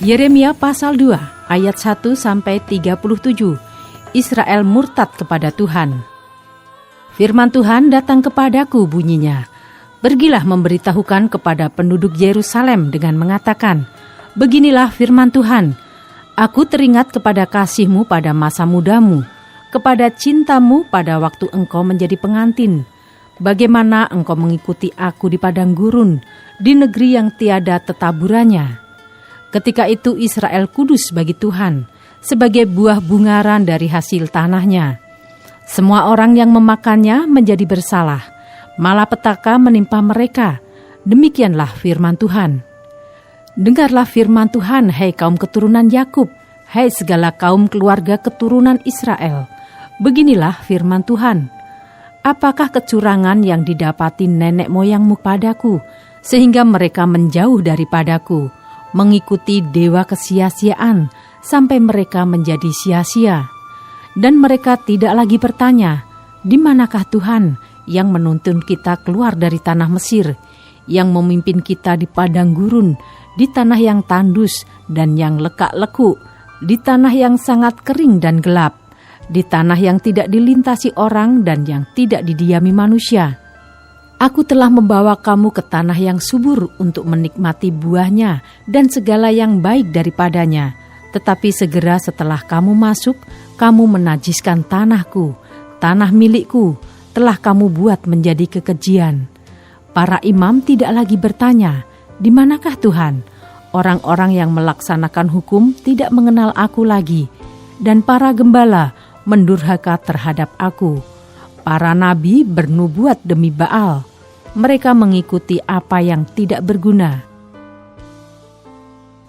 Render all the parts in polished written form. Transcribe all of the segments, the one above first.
Yeremia pasal 2 ayat 1-37. Israel murtad kepada Tuhan. Firman Tuhan datang kepadaku bunyinya, pergilah memberitahukan kepada penduduk Yerusalem dengan mengatakan, beginilah firman Tuhan, aku teringat kepada kasihmu pada masa mudamu, kepada cintamu pada waktu engkau menjadi pengantin, bagaimana engkau mengikuti aku di padang gurun, di negeri yang tiada tetaburannya. Ketika itu Israel kudus bagi Tuhan, sebagai buah bungaran dari hasil tanahnya. Semua orang yang memakannya menjadi bersalah, malapetaka menimpa mereka. Demikianlah firman Tuhan. Dengarlah firman Tuhan, hai kaum keturunan Yakub, hai segala kaum keluarga keturunan Israel. Beginilah firman Tuhan. Apakah kecurangan yang didapati nenek moyangmu padaku, sehingga mereka menjauh daripadaku, mengikuti dewa kesia-siaan, sampai mereka menjadi sia-sia? Dan mereka tidak lagi bertanya, di manakah Tuhan yang menuntun kita keluar dari tanah Mesir, yang memimpin kita di padang gurun, di tanah yang tandus dan yang lekak-lekuk, di tanah yang sangat kering dan gelap, di tanah yang tidak dilintasi orang dan yang tidak didiami manusia. Aku telah membawa kamu ke tanah yang subur untuk menikmati buahnya dan segala yang baik daripadanya. Tetapi segera setelah kamu masuk, kamu menajiskan tanahku, tanah milikku, telah kamu buat menjadi kekejian. Para imam tidak lagi bertanya, di manakah Tuhan? Orang-orang yang melaksanakan hukum tidak mengenal aku lagi, dan para gembala mendurhaka terhadap aku. Para nabi bernubuat demi Baal. Mereka mengikuti apa yang tidak berguna.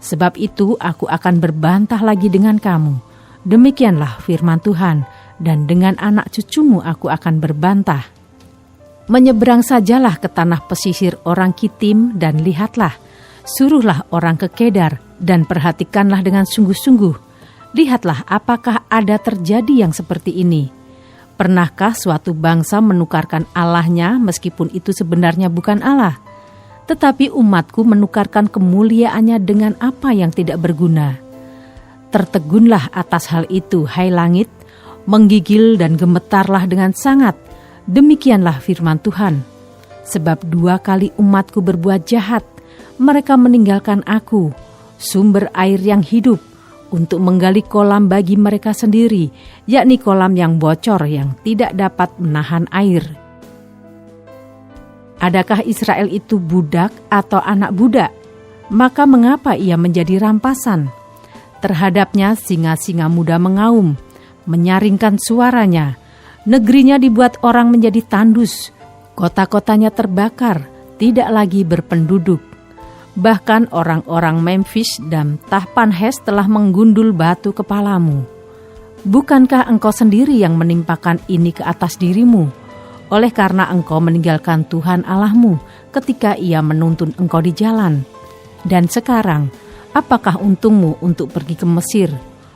Sebab itu aku akan berbantah lagi dengan kamu. Demikianlah firman Tuhan, dan dengan anak cucumu aku akan berbantah. Menyeberang sajalah ke tanah pesisir orang Kitim dan lihatlah. Suruhlah orang ke Kedar dan perhatikanlah dengan sungguh-sungguh. Lihatlah apakah ada terjadi yang seperti ini. Pernahkah suatu bangsa menukarkan Allahnya meskipun itu sebenarnya bukan Allah? Tetapi umatku menukarkan kemuliaannya dengan apa yang tidak berguna. Tertegunlah atas hal itu, hai langit, menggigil dan gemetarlah dengan sangat. Demikianlah firman Tuhan. Sebab 2 kali umatku berbuat jahat, mereka meninggalkan aku, sumber air yang hidup, untuk menggali kolam bagi mereka sendiri, yakni kolam yang bocor yang tidak dapat menahan air. Adakah Israel itu budak atau anak budak? Maka mengapa ia menjadi rampasan? Terhadapnya singa-singa muda mengaum, menyaringkan suaranya. Negerinya dibuat orang menjadi tandus, kota-kotanya terbakar, tidak lagi berpenduduk. Bahkan orang-orang Memphis dan Tahpanhes telah menggundul batu kepalamu. Bukankah engkau sendiri yang menimpakan ini ke atas dirimu? Oleh karena engkau meninggalkan Tuhan Allahmu ketika ia menuntun engkau di jalan. Dan sekarang, apakah untungmu untuk pergi ke Mesir,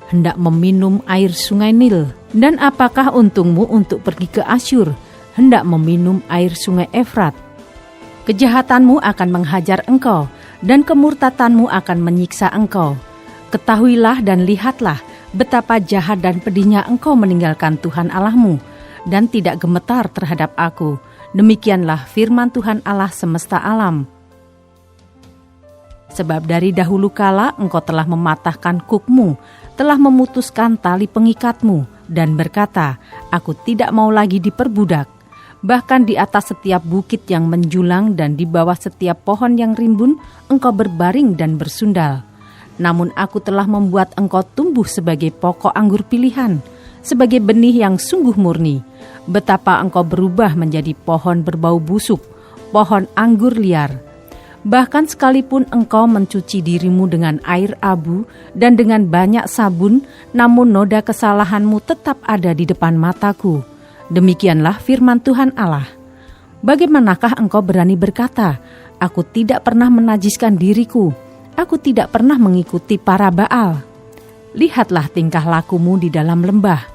hendak meminum air sungai Nil? Dan apakah untungmu untuk pergi ke Asyur, hendak meminum air sungai Efrat? Kejahatanmu akan menghajar engkau, dan kemurtatanmu akan menyiksa engkau. Ketahuilah dan lihatlah betapa jahat dan pedihnya engkau meninggalkan Tuhan Allahmu, dan tidak gemetar terhadap aku. Demikianlah firman Tuhan Allah semesta alam. Sebab dari dahulu kala engkau telah mematahkan kukmu, telah memutuskan tali pengikatmu, dan berkata, aku tidak mau lagi diperbudak. Bahkan di atas setiap bukit yang menjulang dan di bawah setiap pohon yang rimbun, engkau berbaring dan bersundal. Namun aku telah membuat engkau tumbuh sebagai pokok anggur pilihan, sebagai benih yang sungguh murni. Betapa engkau berubah menjadi pohon berbau busuk, pohon anggur liar. Bahkan sekalipun engkau mencuci dirimu dengan air abu dan dengan banyak sabun, namun noda kesalahanmu tetap ada di depan mataku. Demikianlah firman Tuhan Allah. Bagaimanakah engkau berani berkata, aku tidak pernah menajiskan diriku, aku tidak pernah mengikuti para Baal? Lihatlah tingkah lakumu di dalam lembah,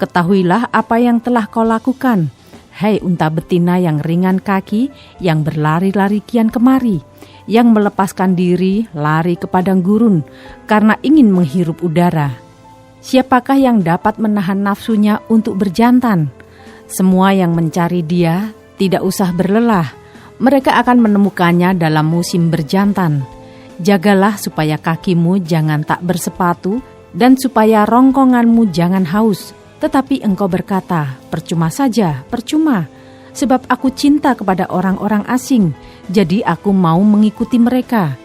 ketahuilah apa yang telah kau lakukan. Hai unta betina yang ringan kaki, yang berlari-lari kian kemari, yang melepaskan diri lari ke padang gurun karena ingin menghirup udara. Siapakah yang dapat menahan nafsunya untuk berjantan? Semua yang mencari dia tidak usah berlelah, mereka akan menemukannya dalam musim berjantan. Jagalah supaya kakimu jangan tak bersepatu dan supaya rongkonganmu jangan haus. Tetapi engkau berkata, percuma saja, percuma, sebab aku cinta kepada orang-orang asing, jadi aku mau mengikuti mereka.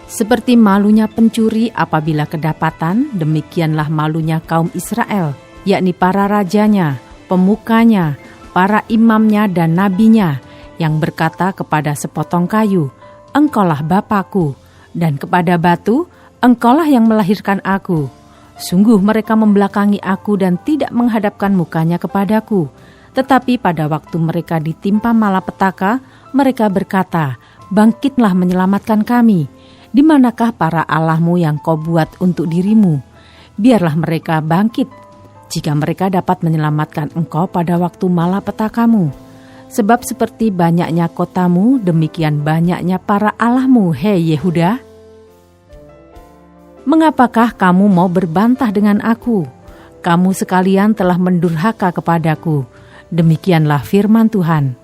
Seperti malunya pencuri apabila kedapatan, demikianlah malunya kaum Israel, yakni para rajanya, pemukanya, para imamnya dan nabinya, yang berkata kepada sepotong kayu, engkaulah Bapakku, dan kepada batu, engkaulah yang melahirkan aku. Sungguh mereka membelakangi aku dan tidak menghadapkan mukanya kepadaku. Tetapi pada waktu mereka ditimpa malapetaka, mereka berkata, bangkitlah menyelamatkan kami. Di manakah para allahmu yang kau buat untuk dirimu? Biarlah mereka bangkit, jika mereka dapat menyelamatkan engkau pada waktu malapetakamu. Sebab seperti banyaknya kotamu, demikian banyaknya para allahmu, hei Yehuda. Mengapakah kamu mau berbantah dengan aku? Kamu sekalian telah mendurhaka kepadaku. Demikianlah firman Tuhan.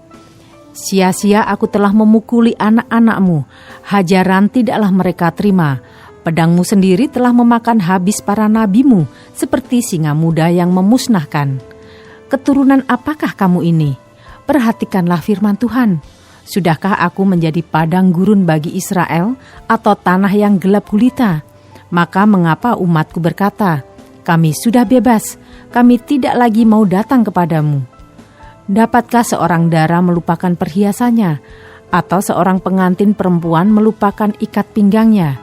Sia-sia aku telah memukuli anak-anakmu, hajaran tidaklah mereka terima. Pedangmu sendiri telah memakan habis para nabimu, seperti singa muda yang memusnahkan. Keturunan apakah kamu ini? Perhatikanlah firman Tuhan. Sudahkah aku menjadi padang gurun bagi Israel, atau tanah yang gelap gulita? Maka mengapa umatku berkata, kami sudah bebas, kami tidak lagi mau datang kepadamu. Dapatkah seorang dara melupakan perhiasannya, atau seorang pengantin perempuan melupakan ikat pinggangnya?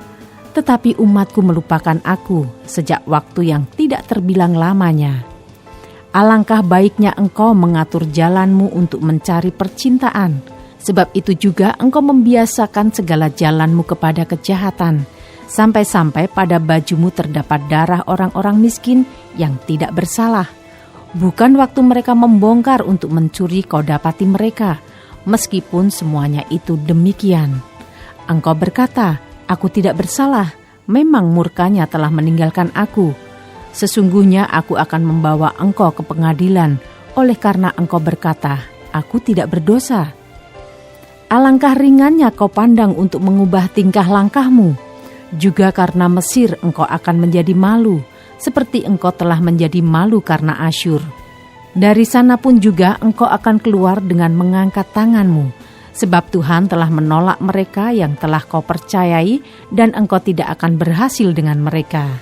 Tetapi umatku melupakan aku sejak waktu yang tidak terbilang lamanya. Alangkah baiknya engkau mengatur jalanmu untuk mencari percintaan, sebab itu juga engkau membiasakan segala jalanmu kepada kejahatan, sampai-sampai pada bajumu terdapat darah orang-orang miskin yang tidak bersalah. Bukan waktu mereka membongkar untuk mencuri kau dapati mereka, meskipun semuanya itu demikian. Engkau berkata, aku tidak bersalah, memang murkanya telah meninggalkan aku. Sesungguhnya aku akan membawa engkau ke pengadilan, oleh karena engkau berkata, aku tidak berdosa. Alangkah ringannya kau pandang untuk mengubah tingkah langkahmu. Juga karena Mesir engkau akan menjadi malu, seperti engkau telah menjadi malu karena Asyur. Dari sana pun juga engkau akan keluar dengan mengangkat tanganmu, sebab Tuhan telah menolak mereka yang telah kau percayai, dan engkau tidak akan berhasil dengan mereka.